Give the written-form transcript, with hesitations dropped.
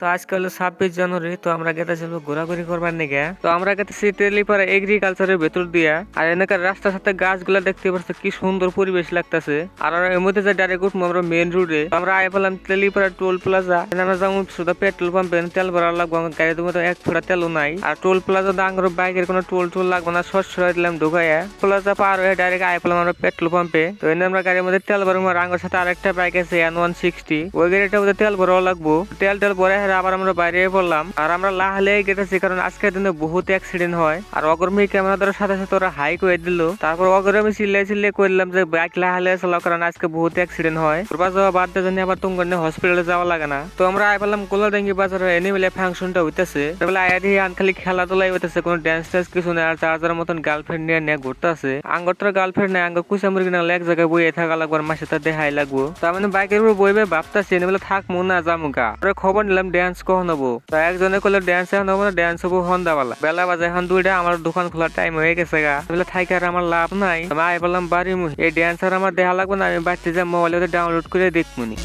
তো আজকে হলো 26 জানুয়ারি। তো আমরা গেতেছিল ঘোরাঘুরি করবার নিগে। তো আমরা গেতেছি টেলিপাড়া এগ্রিকালচারের ভেতর দিয়া। আর এলাকার রাস্তার সাথে গাছগুলা দেখতে পাচ্ছি, কি সুন্দর পরিবেশ লাগতেছে। আর এর মধ্যে যে ডাইরেক্ট উঠবো আমরা মেন রোডে। আমরা আয় পেলাম টেলিপাড়া টোল প্লাজা। আমরা যেমন শুধু পেট্রোল পাম্পে তেল ভরা লাগবো, আমার গাড়ির মধ্যে এক ফোঁটা তেলও নাই। আর টোল প্লাজা আঙ্গুর বাইকের কোনো টোল লাগবে না, সরাসরি দিলাম ঢুকাইয়া প্লাজা পার হয়ে ডাইরেক্ট আয় পেলাম আমরা পেট্রোল পাম্পে। তো এনে আমরা গাড়ির মধ্যে তেল ভরবো। আর আঙ্গুর সাথে আরেকটা বাইক আছে N160, ওই গাড়িটার মধ্যে তেল ভরাও লাগবো। তেল ভরে আবার আমরা বাইরে পড়লাম। আর আমরা লাহালে গেতেছি, কারণ আজকের দিনে বহুত অ্যাক্সিডেন্ট হয়। আর অগরমি ক্যামেরা ধরার সাথে সাথে ওরা হাই করে দিল। তারপর অগরমি চিল্লাই করলাম যে বাইক লাহালে চালাও, কারণ আজকে বহুত অ্যাক্সিডেন্ট হয়। ওর যাওয়া বাদ দিয়ে জানি আবার তোমার হসপিটালে যাওয়া লাগে না। তো আমরা আই পেলাম গোলাডাঙ্গি বাজারে। এনে বলে ফাংশনটা হইতেছে, আয়া দিয়ে খালি খেলাধুলাই হইতেছে, কোনো ড্যান্স ট্যান্স কিছু নেই। আর যার মতন গার্লফ্রেন্ড নিয়ে ঘুরতে আছে। আঙ্গর তোর গার্লফ্রেন্ড নেই, আঙ্গর কুচামুরগি না এক জায়গায় বইয়ে থাকা লাগবো, আর মাসে তার দেখাই লাগবো। তার মানে বাইকের উপর বইবে ভাবতেছি এনে বলে থাক মনে জামুকা। খবর নিলাম ড্যান্স কখন হবো। তো একজনে করলে ড্যান্স এখন হবো না, ড্যান্স হবো সন্ধ্যাবেলা। বেলা বাজে এখন 2টা, আমার দোকান খোলার টাইম হয়ে গেছে গা। বলে থাইকে আর আমার লাভ নাই। আমি আই বললাম বাড়ি এই ড্যান্স আর আমার দেখা লাগবে না, আমি বাড়িতে যা মোবাইলে ডাউনলোড করে দেখবনি।